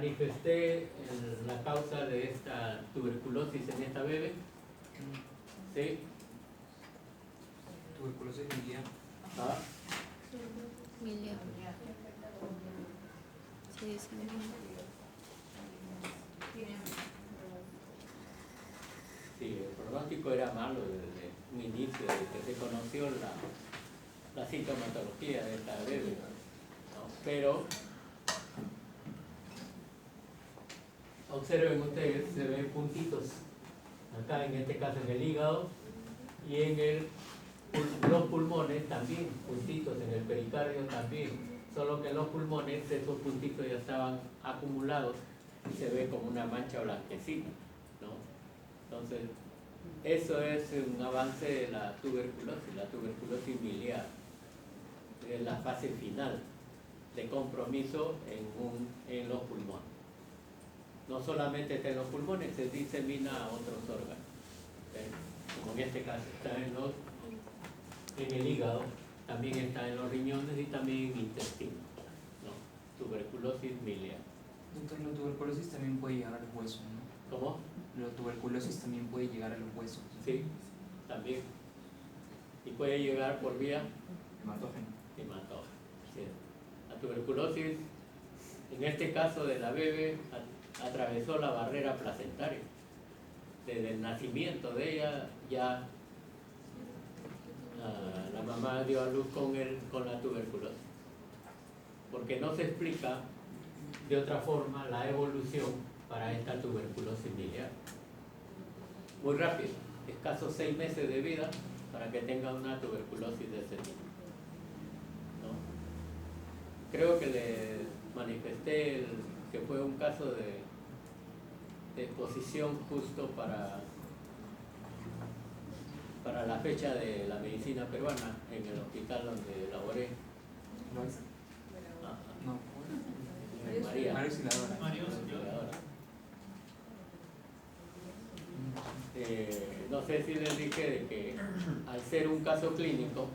manifesté la causa de esta tuberculosis en esta bebé. ¿Sí? Tuberculosis miliar. ¿Ah? Miliar. Sí, dice Sí, el pronóstico era malo desde un inicio, desde que se conoció la sintomatología de esta bebé, ¿no? Pero observen ustedes, se ven puntitos acá, en este caso en el hígado, y en los pulmones también, puntitos en el pericardio también, solo que en los pulmones esos puntitos ya estaban acumulados y se ve como una mancha blanquecina, ¿no? Entonces, eso es un avance de la tuberculosis miliar, es la fase final de compromiso en los pulmones. No solamente está en los pulmones, se disemina a otros órganos, como en este caso está en el hígado, también está en los riñones y también en el intestino, ¿no? Tuberculosis miliar. Doctor, la tuberculosis también puede llegar al hueso, ¿no? ¿Cómo? La tuberculosis también puede llegar al hueso. Sí, también. Y puede llegar por vía Hematógeno. Sí. La tuberculosis, en este caso de la bebé, atravesó la barrera placentaria. Desde el nacimiento de ella ya la mamá dio a luz con la tuberculosis. Porque no se explica de otra forma la evolución para esta tuberculosis miliar. Muy rápido, escasos 6 meses de vida para que tenga una tuberculosis de ese tipo, ¿no? Creo que le manifesté que fue un caso de exposición justo para la fecha de la medicina peruana en el hospital donde laboré. ¿No es? No. María. María Auxiliadora. No sé si les dije de que al ser un caso clínico,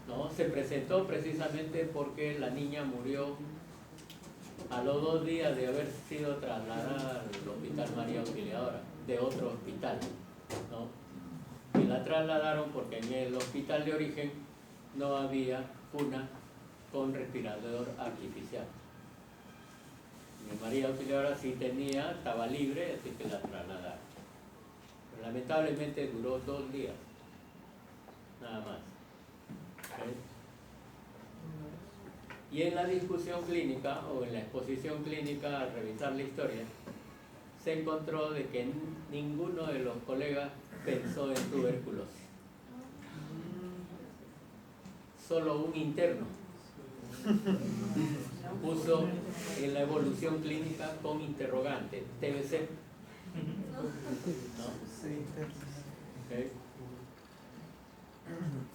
¿no? Se presentó precisamente porque la niña murió a los 2 días de haber sido trasladada al hospital María Auxiliadora, de otro hospital, ¿no? Y la trasladaron porque en el hospital de origen no había cuna con respirador artificial. En María Auxiliadora sí tenía, estaba libre, así que la trasladaron. Pero lamentablemente duró 2 días, nada más. ¿Okay? Y en la discusión clínica o en la exposición clínica, al revisar la historia, se encontró de que ninguno de los colegas pensó en tuberculosis. Solo un interno puso en la evolución clínica con interrogante, TBC. ¿No? Okay.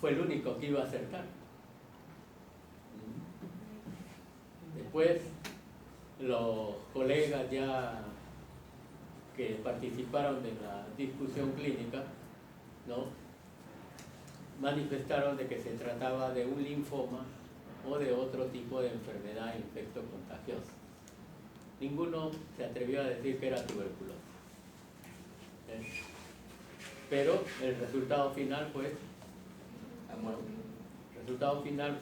Fue el único que iba a acertar. Después, los colegas ya que participaron de la discusión clínica, ¿no? Manifestaron de que se trataba de un linfoma o de otro tipo de enfermedad infectocontagiosa. Ninguno se atrevió a decir que era tuberculosis. Pero el resultado final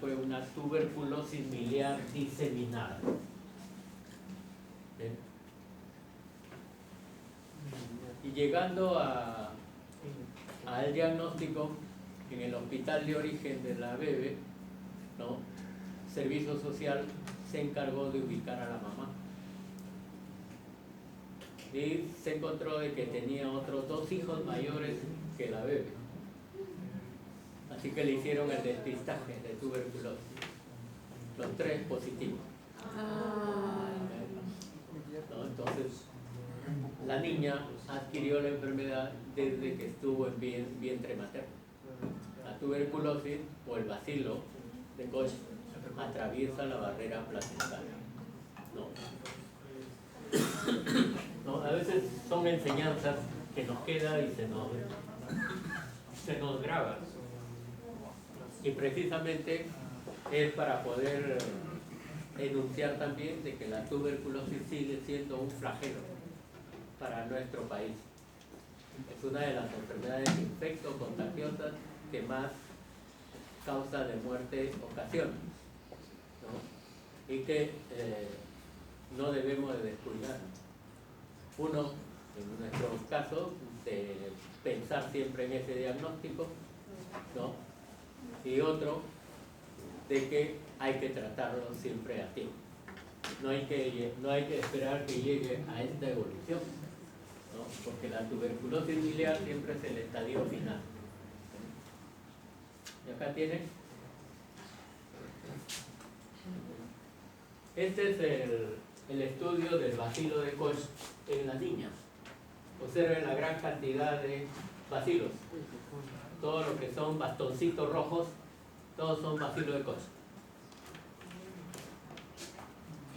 fue una tuberculosis miliar diseminada. ¿Bien? Y llegando al diagnóstico en el hospital de origen de la bebé, ¿no? Servicio Social se encargó de ubicar a la mamá. Y se encontró de que tenía otros 2 hijos mayores que la bebé. Así que le hicieron el despistaje de tuberculosis. Los 3 positivos. ¿No? Entonces, la niña adquirió la enfermedad desde que estuvo en vientre materno. La tuberculosis o el bacilo de Koch atraviesa la barrera placentaria. ¿No? A veces son enseñanzas que nos quedan y se nos graba. Y precisamente es para poder enunciar también de que la tuberculosis sigue siendo un flagelo para nuestro país. Es una de las enfermedades infecto-contagiosas que más causa de muerte ocasiona, ¿no? Y que no debemos de descuidar. Uno, en nuestro caso, de pensar siempre en ese diagnóstico, ¿no? Y otro, de que hay que tratarlo siempre a tiempo. No hay que esperar que llegue a esta evolución, ¿no? Porque la tuberculosis miliar siempre es el estadio final. Y acá tienen. Este es el estudio del bacilo de Koch en las niñas. Observen la gran cantidad de bacilos. Todo lo que son bastoncitos rojos, todos son bacilos de Koch.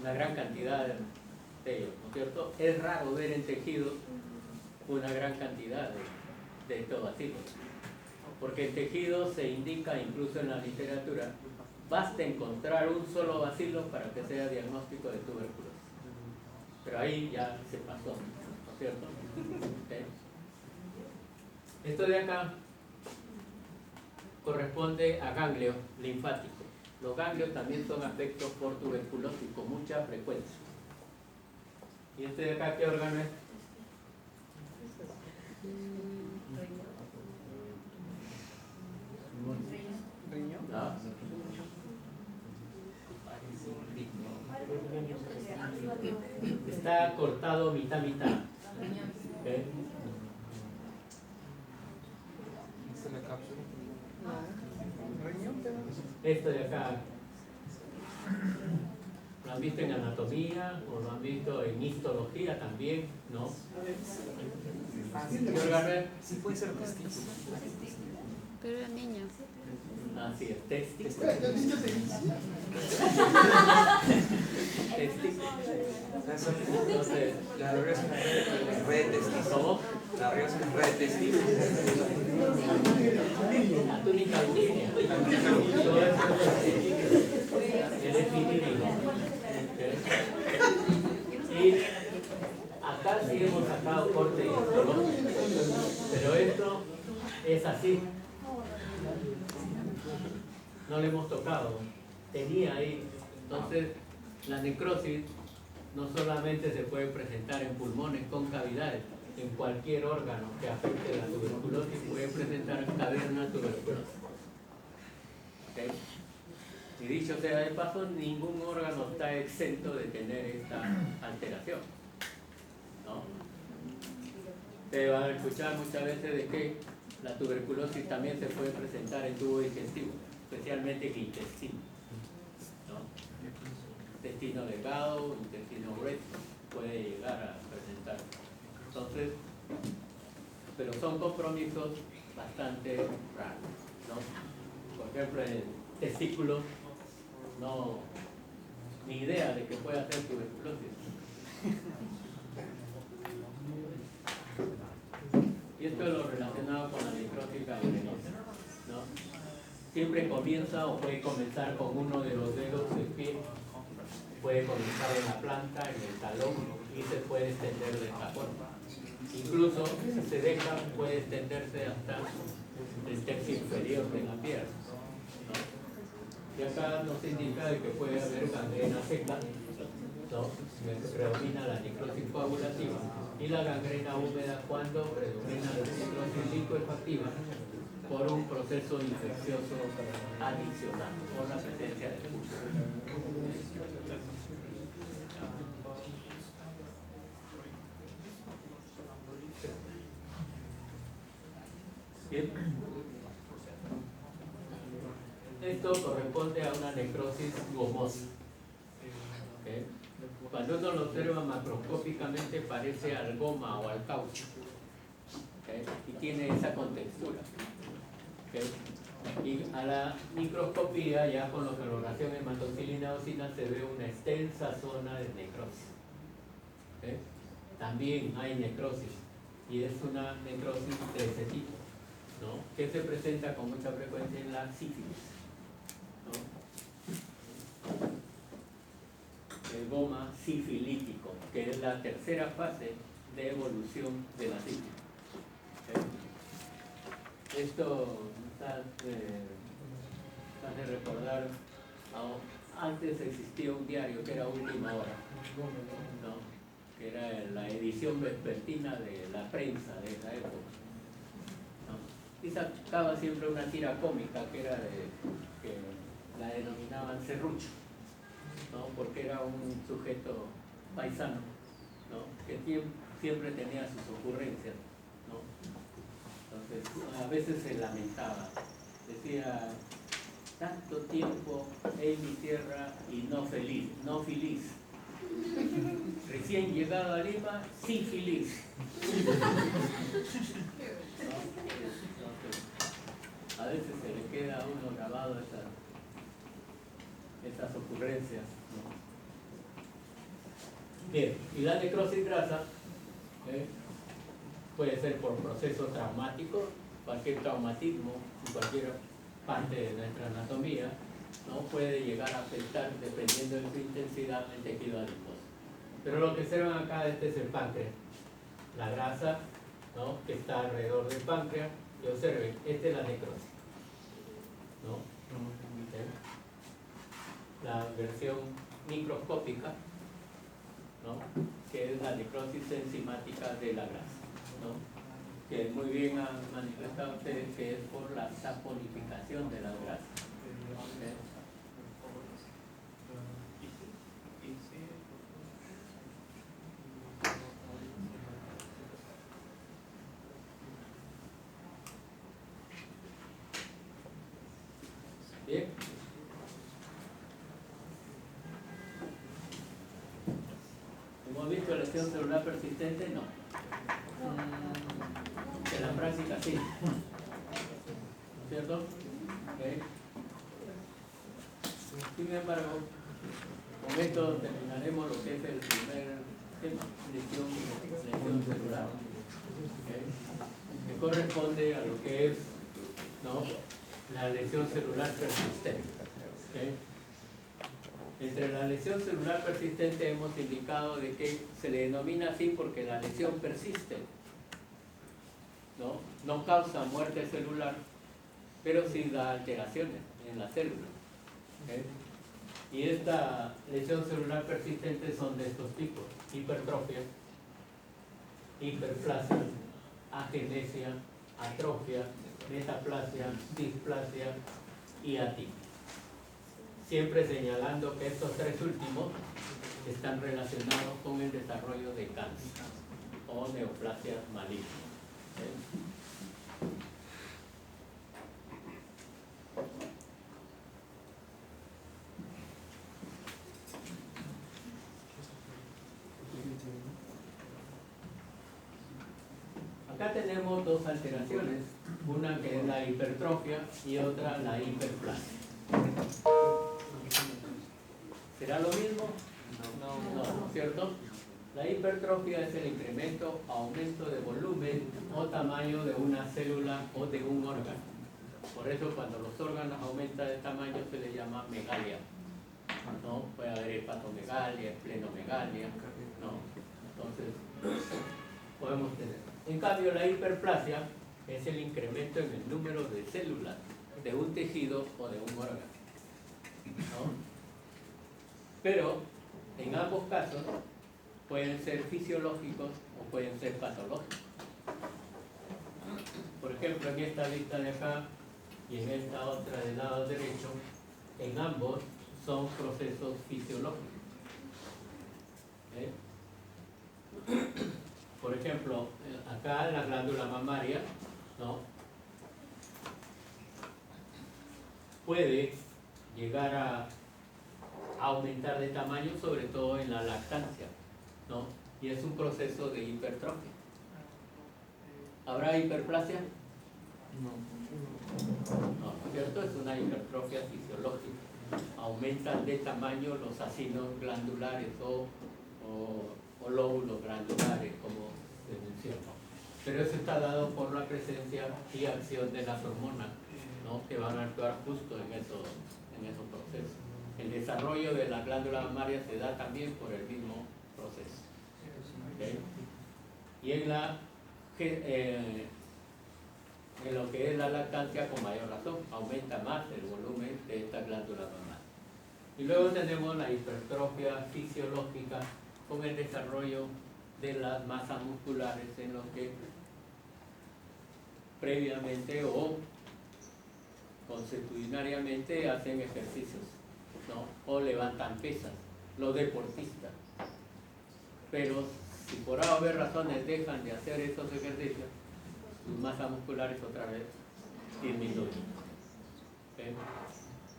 Una gran cantidad de ellos, ¿no es cierto? Es raro ver en tejidos una gran cantidad de estos bacilos, porque en tejidos se indica, incluso en la literatura, basta encontrar un solo bacilo para que sea diagnóstico de tuberculosis. Pero ahí ya se pasó, ¿no es cierto? ¿Okay? Esto de acá corresponde a ganglio linfático. Los ganglios también son afectos por tuberculosis con mucha frecuencia. ¿Y este de acá qué órgano es? ¿No? Está cortado mitad. ¿Okay? Esto de acá, ¿lo han visto en anatomía o lo han visto en histología también? ¿No? ¿Qué órgano es? Sí puede ser testículo. Pero era niña. Así es, testículo. Testículo. Entonces, La barriga es una red de testículos. ¿cómo? La barriga es una red de testículos. La túnica línea. Todo eso es epidídimo. Y acá sí hemos sacado corte histológico, pero esto es así. No le hemos tocado. Tenía ahí. Entonces, la necrosis no solamente se puede presentar en pulmones con cavidades, en cualquier órgano que afecte la tuberculosis puede presentar caverna tuberculosis. ¿Okay? Y dicho sea de paso, ningún órgano está exento de tener esta alteración, ¿no? Ustedes van a escuchar muchas veces de que la tuberculosis también se puede presentar en tubo digestivo, especialmente en el intestino, ¿no? Intestino delgado, intestino grueso, puede llegar a presentar. Entonces, pero son compromisos bastante raros, ¿no? Por ejemplo, el testículo, no, ni idea de que pueda ser tuberculosis. Y esto es lo relacionado con la necrosis gangrenosa, ¿no? Siempre comienza o puede comenzar con uno de los dedos del pie, puede comenzar en la planta, en el talón, y se puede extender de esta forma. Incluso, si se deja, puede extenderse hasta el tercio inferior de la pierna, ¿no? Y acá nos indica de que puede haber gangrena seca, ¿no? Predomina la necrosis coagulativa, y la gangrena húmeda cuando predomina la necrosis licuefactiva por un proceso infeccioso adicional, por la presencia de pus. Bien. Esto corresponde a una necrosis gomosa. ¿Okay? Cuando uno lo observa macroscópicamente parece al goma o al caucho. ¿Okay? Y tiene esa contextura. ¿Okay? Y a la microscopía, ya con la coloración hematocilina eosina, se ve una extensa zona de necrosis. ¿Okay? También hay necrosis, y es una necrosis de ese tipo, ¿no? Que se presenta con mucha frecuencia en la sífilis, ¿no? sifilítico, que es la tercera fase de evolución de la sífilis. Esto hace recordar, antes existía un diario que era Última Hora, ¿no? Que era la edición vespertina de la prensa de esa época, ¿no? Y sacaba siempre una tira cómica que era que la denominaban Serrucho, ¿no? Porque era un sujeto paisano, ¿no? Que siempre tenía sus ocurrencias, ¿no? Entonces a veces se lamentaba, decía: tanto tiempo en mi tierra y no feliz, no feliz. Recién llegado a Lima, sí feliz. ¿No? Entonces, a veces se le queda a uno grabado esas ocurrencias, ¿no? Bien, y la necrosis grasa puede ser por proceso traumático, cualquier traumatismo en cualquier parte de nuestra anatomía, ¿no? Puede llegar a afectar, dependiendo de su intensidad, el tejido adiposo. Pero lo que observan acá, este es el páncreas, la grasa, ¿no? Que está alrededor del páncreas, y observen, esta es la necrosis, ¿no? La versión microscópica, ¿no? Que es la necrosis enzimática de la grasa, ¿no? Que muy bien han manifestado ustedes que es por la saponificación de la grasa. Bien. ¿Hemos visto lesión celular persistente? No. En la práctica sí. ¿No es cierto? Okay. Sin embargo, con esto terminaremos lo que es el primer tema, lesión celular. Okay. Que corresponde a lo que es, ¿no?, la lesión celular persistente. ¿Okay? Entre la lesión celular persistente hemos indicado de que se le denomina así porque la lesión persiste, ¿no? No causa muerte celular, pero sí da alteraciones en la célula. ¿Okay? Y esta lesión celular persistente son de estos tipos: hipertrofia, hiperplasia, agenesia, atrofia, metaplasia, displasia y atimia. Siempre señalando que estos tres últimos están relacionados con el desarrollo de cáncer o neoplasias malignas. Acá tenemos dos alteraciones, una que es la hipertrofia y otra la hiperplasia. ¿Será lo mismo? No, ¿cierto? La hipertrofia es el incremento, aumento de volumen o tamaño de una célula o de un órgano. Por eso cuando los órganos aumentan de tamaño se les llama megalia, ¿no? Puede haber hepatomegalia, esplenomegalia, ¿no? Entonces, podemos tener. En cambio, la hiperplasia es el incremento en el número de células de un tejido o de un órgano, ¿no? Pero en ambos casos pueden ser fisiológicos o pueden ser patológicos. Por ejemplo, en esta lista de acá y en esta otra del lado derecho, en ambos son procesos fisiológicos. Por ejemplo, acá la glándula mamaria, ¿no?, puede llegar a aumentar de tamaño, sobre todo en la lactancia, ¿no? Y es un proceso de hipertrofia. ¿Habrá hiperplasia? No, ¿cierto? Es una hipertrofia fisiológica. Aumentan de tamaño los acinos glandulares o lóbulos glandulares, como se menciona. Pero eso está dado por la presencia y acción de las hormonas, ¿no?, que van a actuar justo en esos procesos. El desarrollo de la glándula mamaria se da también por el mismo proceso. ¿Okay? Y en lo que es la lactancia, con mayor razón, aumenta más el volumen de esta glándula mamaria. Y luego tenemos la hipertrofia fisiológica con el desarrollo de las masas musculares en los que previamente o consuetudinariamente hacen ejercicios, ¿no? O levantan pesas, los deportistas. Pero si por A o B razones dejan de hacer esos ejercicios, sus masas musculares otra vez disminuyen. ¿Okay?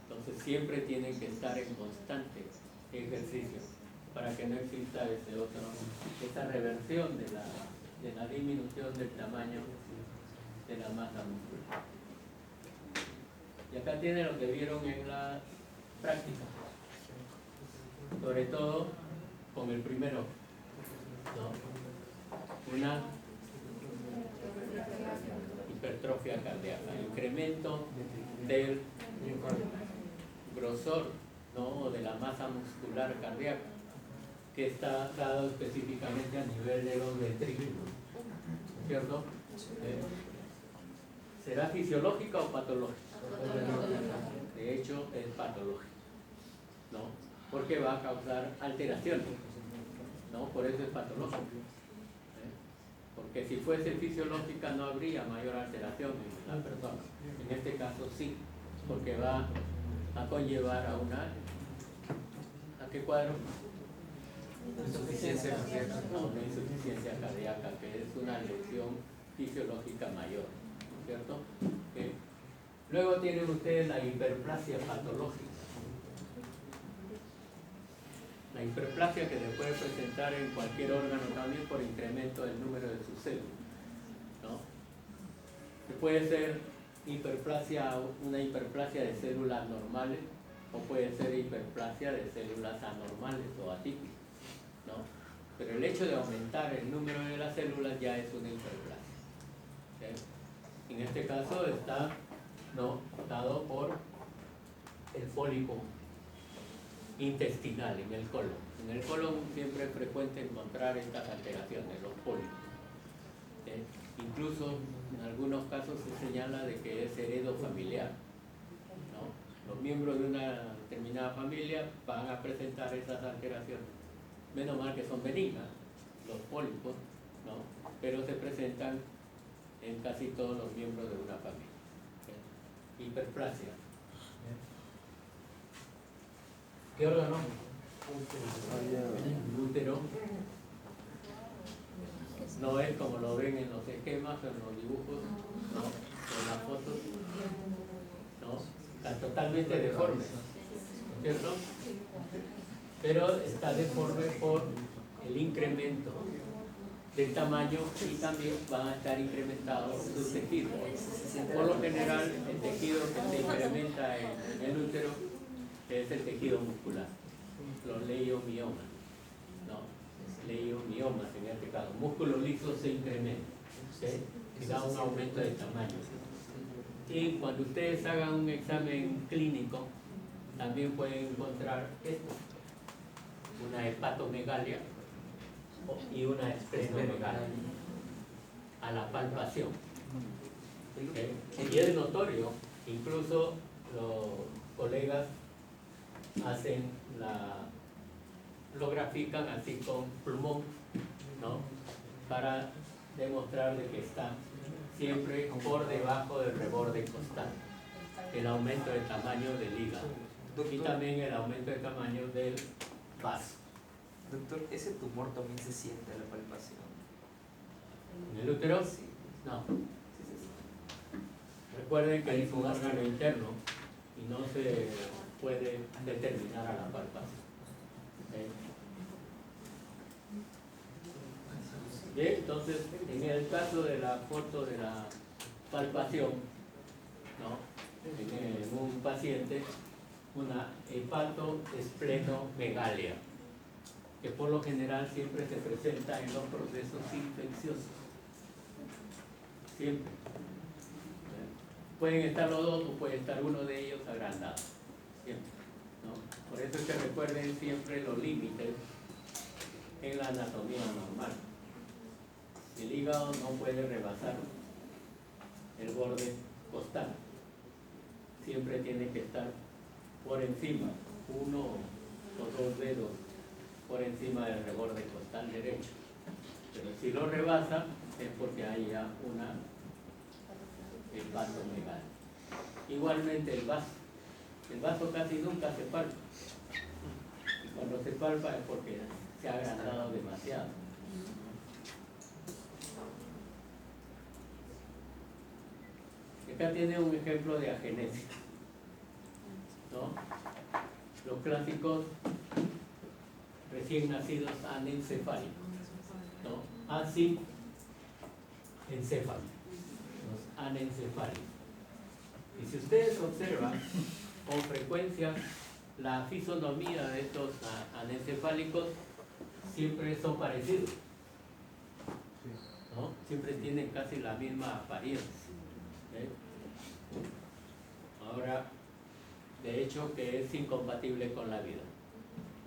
Entonces siempre tienen que estar en constante ejercicio para que no exista esa reversión de la disminución del tamaño de la masa muscular. Y acá tienen lo que vieron en la práctica, sobre todo con el primero, ¿no? Una hipertrofia cardíaca, incremento del grosor, ¿no? O de la masa muscular cardíaca, que está dado específicamente a nivel de los ventrículos, ¿cierto? ¿Será fisiológica o patológica? De hecho, es patológica, ¿no? Porque va a causar alteraciones, ¿no? Por eso es patológico. Porque si fuese fisiológica no habría mayor alteración en la persona. En este caso sí, porque va a conllevar a ¿a qué cuadro? Insuficiencia cardíaca. No, una insuficiencia cardíaca, que es una lesión fisiológica mayor, ¿cierto? ¿Okay? Luego tienen ustedes la hiperplasia patológica. La hiperplasia que se puede presentar en cualquier órgano también por incremento del número de sus células, ¿no? Que puede ser una hiperplasia de células normales o puede ser hiperplasia de células anormales o atípicas, ¿no? Pero el hecho de aumentar el número de las células ya es una hiperplasia. ¿Okay? En este caso está, ¿no?, dado por el pólipo intestinal en el colon. En el colon siempre es frecuente encontrar estas alteraciones, los pólipos. Incluso en algunos casos se señala de que es heredofamiliar, ¿no? Los miembros de una determinada familia van a presentar esas alteraciones. Menos mal que son benignas los pólipos, ¿no? Pero se presentan en casi todos los miembros de una familia. Hiperplasia. ¿Qué órgano? Útero. No es como lo ven en los esquemas, en los dibujos, ¿no?, en las fotos, ¿no? Está totalmente deforme, ¿cierto? Pero está deforme por el incremento del tamaño y también van a estar incrementados sus tejidos. Por lo general, el tejido que se incrementa en el útero es el tejido muscular, los leiomiomas, ¿no? Leiomiomas en este caso. Músculo liso se incrementa, ¿okay? Y da un aumento de tamaño. Y cuando ustedes hagan un examen clínico, también pueden encontrar esto: una hepatomegalia y una esplenomegalia a la palpación. ¿Okay? Y es notorio, incluso los colegas lo grafican así con plumón, ¿no?, para demostrar de que está siempre por debajo del reborde costal, el aumento de tamaño del hígado y también el aumento de tamaño del vaso. Doctor, ¿ese tumor también se siente a la palpación? ¿En el útero? Sí. No. Recuerden que es un órgano interno y no se puede determinar a la palpación. Bien, entonces, en el caso de la foto de la palpación, ¿no?, en un paciente, una hepatoesplenomegalia, que por lo general siempre se presenta en los procesos infecciosos. Siempre. Pueden estar los dos o puede estar uno de ellos agrandado. Siempre. ¿no? Por eso es que recuerden siempre los límites en la anatomía normal. El hígado no puede rebasar el borde costal. Siempre tiene que estar por encima, 1 o 2 dedos por encima del reborde costal derecho. Pero si lo rebasa es porque hay ya el vaso megal. Igualmente el vaso casi nunca se palpa. Y cuando se palpa es porque se ha agrandado demasiado. Acá tiene un ejemplo de agenesis, ¿no? Los clásicos recién nacidos anencefálicos, ¿no? Anencefálicos, los anencefálicos. Y si ustedes observan con frecuencia la fisonomía de estos anencefálicos, siempre son parecidos, ¿no? Siempre tienen casi la misma apariencia. Ahora, de hecho, que es incompatible con la vida,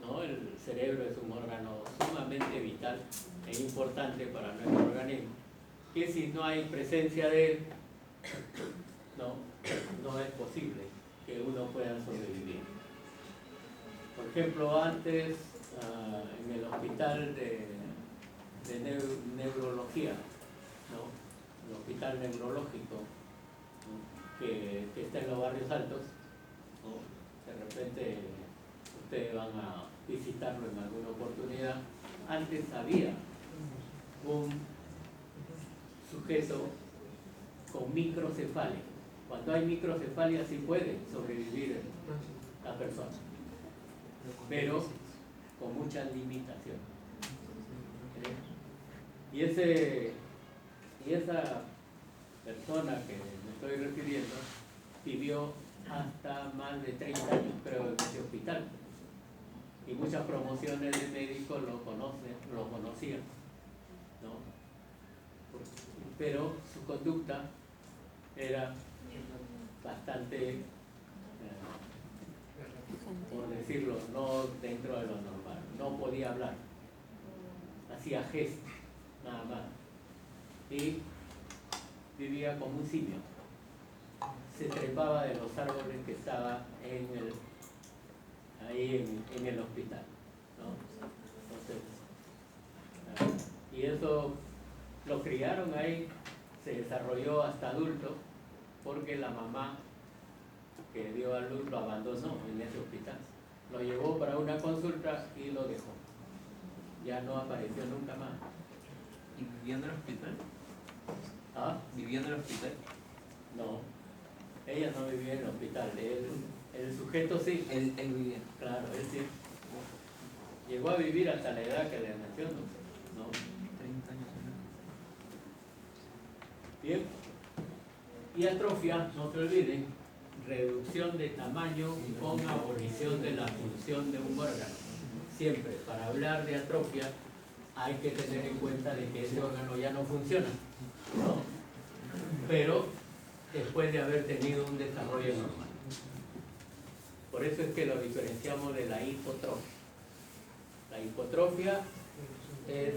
¿no? El cerebro es un órgano sumamente vital e importante para nuestro organismo, que si no hay presencia de él, no es posible que uno pueda sobrevivir. Por ejemplo, antes en el hospital de neurología, ¿no? El hospital neurológico, ¿no? que está en los barrios altos, ¿no? De repente ustedes van a visitarlo en alguna oportunidad. Antes había un sujeto con microcefalia. Cuando hay microcefalia sí puede sobrevivir la persona, pero con muchas limitaciones. Y esa persona que me estoy refiriendo vivió hasta más de 30 años, creo, en ese hospital. Y muchas promociones de médicos lo conocían, ¿no? Pero su conducta era bastante, por decirlo, no dentro de lo normal. No podía hablar, hacía gestos, nada más. Y vivía como un simio. Se trepaba de los árboles que estaban ahí en el hospital, ¿no? Entonces, y eso lo criaron ahí, se desarrolló hasta adulto, porque la mamá que dio a luz lo abandonó en ese hospital. Lo llevó para una consulta y lo dejó. Ya no apareció nunca más. ¿Y vivía en el hospital? ¿Ah? ¿Vivía en el hospital? No, ella no vivía en el hospital. El sujeto sí. Él vivía. Claro, él sí. Llegó a vivir hasta la edad que le menciono, ¿no? 30 años. Bien. Y atrofia, no se olviden, reducción de tamaño con abolición de la función de un órgano. Siempre, para hablar de atrofia, hay que tener en cuenta de que ese órgano ya no funciona, ¿no? Pero después de haber tenido un desarrollo normal. Por eso es que lo diferenciamos de la hipotrofia. La hipotrofia es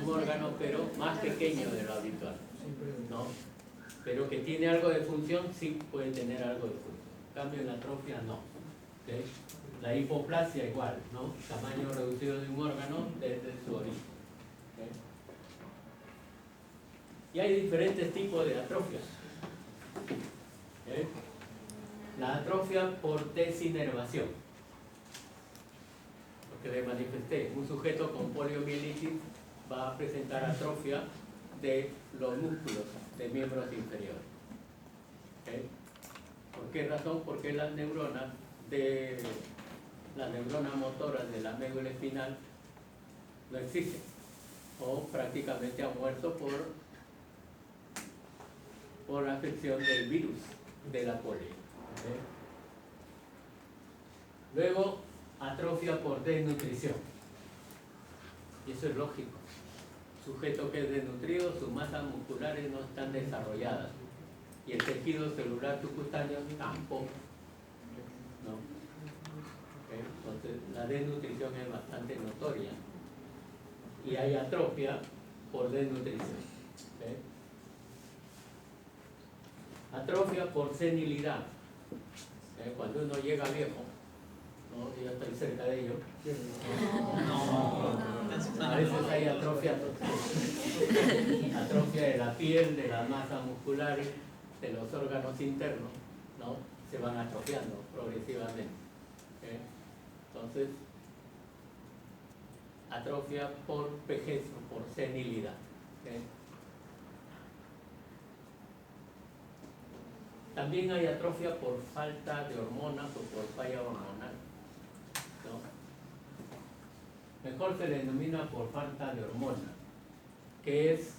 un órgano pero más pequeño de lo habitual, ¿no? Pero que tiene algo de función, sí puede tener algo de función. En cambio, en la atrofia no. ¿Okay? La hipoplasia igual, ¿no? Tamaño reducido de un órgano desde su origen. ¿Okay? Y hay diferentes tipos de atrofias. ¿Okay? La atrofia por desinervación. Lo que les manifesté, un sujeto con poliomielitis va a presentar atrofia de los músculos de miembros inferiores. ¿Okay? ¿Por qué razón? Porque las neuronas motoras de la médula espinal no existen o prácticamente han muerto por la afección del virus de la polio. ¿Okay? Luego, atrofia por desnutrición. Y eso es lógico. Sujeto que es desnutrido, sus masas musculares no están desarrolladas y el tejido celular subcutáneo tampoco, ¿no? Entonces, la desnutrición es bastante notoria y hay atrofia por desnutrición. ¿Okay? Atrofia por senilidad. Cuando uno llega viejo, ¿no? Yo estoy cerca de ello. A veces hay atrofia total. Atrofia de la piel, de las masas musculares, de los órganos internos, ¿no? Se van atrofiando progresivamente. ¿Okay? Entonces, atrofia por vejez o por senilidad. ¿Okay? También hay atrofia por falta de hormonas o por falla hormonal, ¿no? Mejor se le denomina por falta de hormonas, que es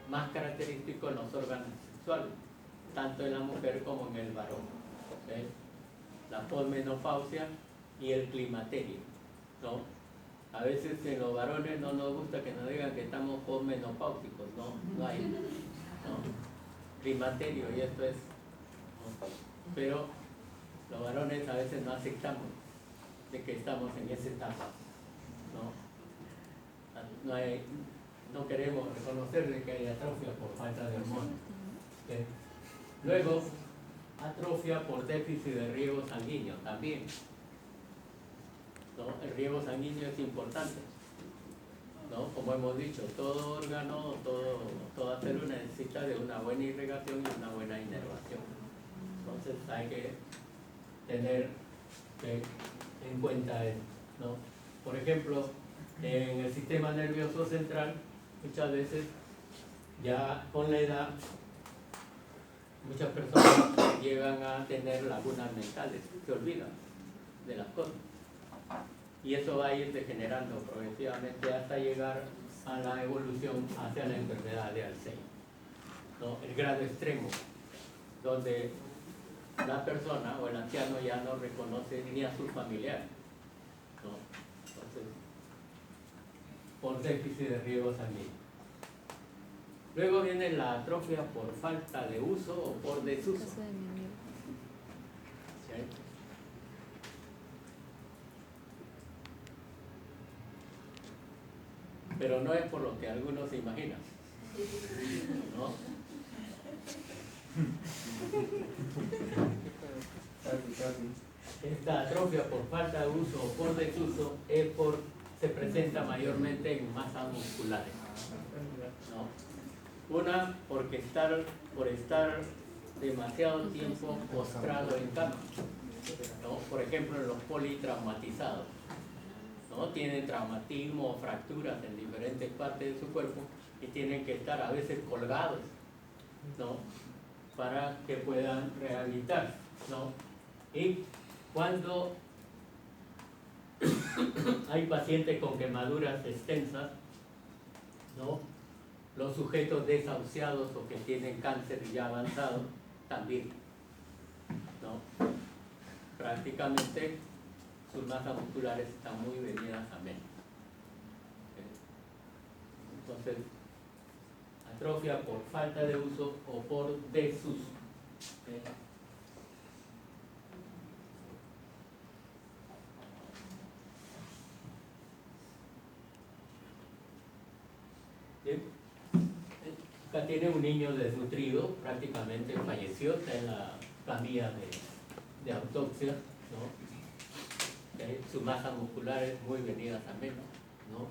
más característico en los órganos sexuales, tanto en la mujer como en el varón. ¿Okay? La posmenopausia y el climaterio, ¿no? A veces en los varones no nos gusta que nos digan que estamos posmenopáusicos, no hay, ¿no? Climaterio, y esto es, ¿no? Pero los varones a veces no aceptamos de que estamos en esa etapa, ¿no? No queremos reconocer de que hay atrofia por falta de hormonas. ¿Okay? Luego, atrofia por déficit de riego sanguíneo también, ¿no? El riego sanguíneo es importante, ¿no? Como hemos dicho, todo órgano, toda célula necesita de una buena irrigación y una buena inervación. Entonces hay que tener en cuenta esto, ¿no? Por ejemplo, en el sistema nervioso central, muchas veces ya con la edad, muchas personas llegan a tener lagunas mentales, se olvidan de las cosas. Y eso va a ir degenerando progresivamente hasta llegar a la evolución hacia la enfermedad de Alzheimer, ¿no? El grado extremo, donde la persona o el anciano ya no reconoce ni a sus familiares, ¿no? Entonces, por déficit de riego sanguíneo. Luego viene la atrofia por falta de uso o por desuso. Caso de mi amigo. ¿Sí? Pero no es por lo que algunos se imaginan, ¿no? Esta atrofia por falta de uso o por desuso se presenta mayormente en masas musculares, ¿no? Una, por estar demasiado tiempo postrado en cama, ¿no? Por ejemplo, en los politraumatizados, ¿no? Tienen traumatismo o fracturas en diferentes partes de su cuerpo y tienen que estar a veces colgados, ¿no? Para que puedan rehabilitar, ¿no? Y cuando hay pacientes con quemaduras extensas, ¿no? Los sujetos desahuciados o que tienen cáncer ya avanzado, también, ¿no? Prácticamente sus masas musculares están muy venidas a menos. Entonces, atrofia por falta de uso o por desuso. Bien. Acá tiene un niño desnutrido, prácticamente falleció, está en la camilla de autopsia, ¿no? Sus masas musculares muy venidas a menos, ¿no?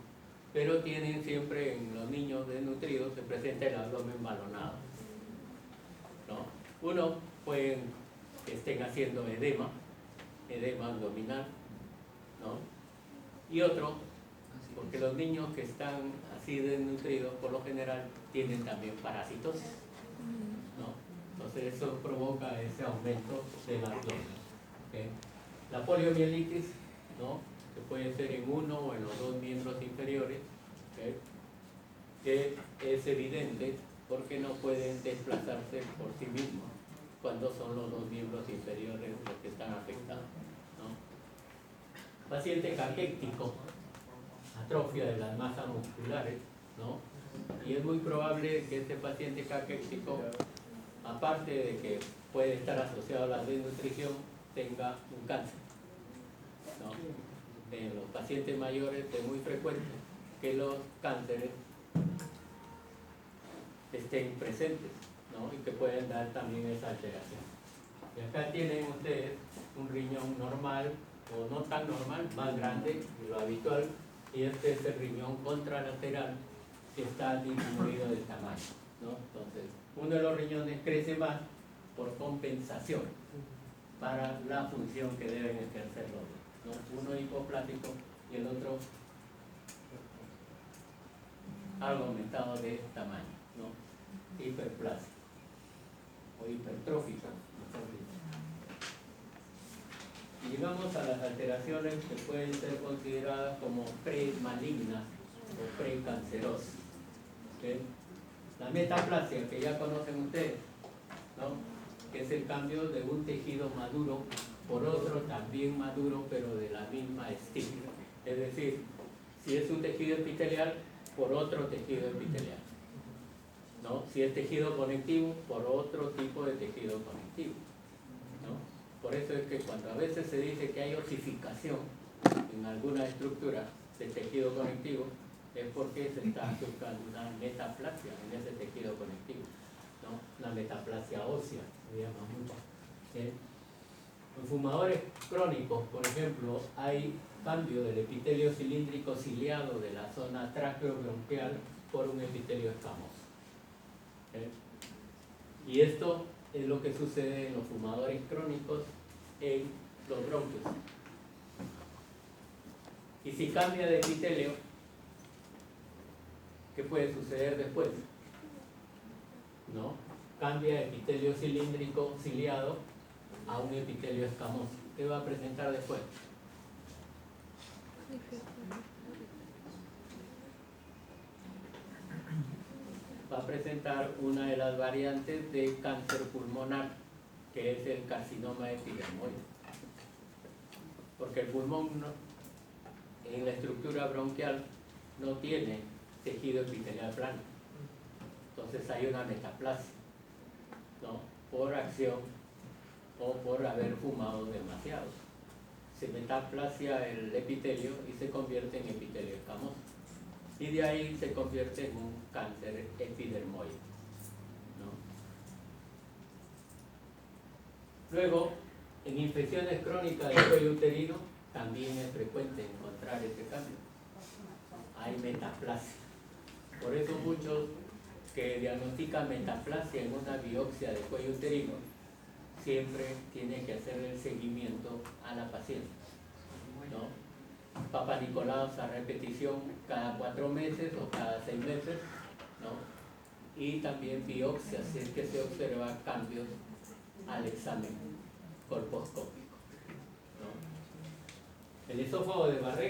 Pero tienen siempre en los niños desnutridos se presenta el abdomen balonado, ¿no? Uno puede que estén haciendo edema abdominal, ¿no? Y otro, porque los niños que están así desnutridos por lo general tienen también parasitosis, ¿no? Entonces eso provoca ese aumento del abdomen. ¿Okay? La poliomielitis, ¿no? Que puede ser en uno o en los dos miembros inferiores, ¿okay? Que es evidente porque no pueden desplazarse por sí mismos cuando son los dos miembros inferiores los que están afectados, ¿no? Paciente caquéctico, atrofia de las masas musculares, ¿no? Y es muy probable que este paciente caquéctico, aparte de que puede estar asociado a la desnutrición, tenga un cáncer, ¿no? En los pacientes mayores es muy frecuente que los cánceres estén presentes, ¿no? Y que pueden dar también esa alteración. Y acá tienen ustedes un riñón normal o no tan normal, más grande de lo habitual, y este es el riñón contralateral que está disminuido de tamaño, ¿no? Entonces, uno de los riñones crece más por compensación para la función que deben ejercer los dos, ¿no? Uno hipoplático y el otro algo aumentado de tamaño, ¿no? Hiperplásico o hipertrófico, mejor dicho. Y llegamos a las alteraciones que pueden ser consideradas como premalignas o precancerosas. ¿Okay? La metaplasia, que ya conocen ustedes, ¿no? Que es el cambio de un tejido maduro por otro también maduro, pero de la misma estirpe. Es decir, si es un tejido epitelial, por otro tejido epitelial, ¿no? Si es tejido conectivo, por otro tipo de tejido conectivo, ¿no? Por eso es que cuando a veces se dice que hay osificación en alguna estructura del tejido conectivo, es porque se está buscando una metaplasia en ese tejido conectivo, ¿no? Una metaplasia ósea, se llama mucho. ¿Sí? En fumadores crónicos, por ejemplo, hay cambio del epitelio cilíndrico ciliado de la zona tráqueo-bronquial por un epitelio escamoso. ¿Sí? Y esto es lo que sucede en los fumadores crónicos en los bronquios. Y si cambia de epitelio, ¿qué puede suceder después? ¿No? Cambia de epitelio cilíndrico ciliado a un epitelio escamoso. ¿Qué va a presentar después? Va a presentar una de las variantes de cáncer pulmonar, que es el carcinoma epidermoide. Porque el pulmón en la estructura bronquial no tiene tejido epitelial plano. Entonces hay una metaplasia, ¿no? Por acción o por haber fumado demasiado. Se metaplasia el epitelio y se convierte en epitelio escamoso. Y de ahí se convierte en un cáncer epidermoide, ¿no? Luego, en infecciones crónicas del cuello uterino también es frecuente encontrar este cambio. Hay metaplasia. Por eso muchos que diagnostican metaplasia en una biopsia de cuello uterino siempre tienen que hacer el seguimiento a la paciente, ¿no? Papa Nicolau a repetición cada 4 meses o cada 6 meses, ¿no? Y también biopsias, si es que se observa cambios al examen colposcópico, ¿no? El esófago de Barré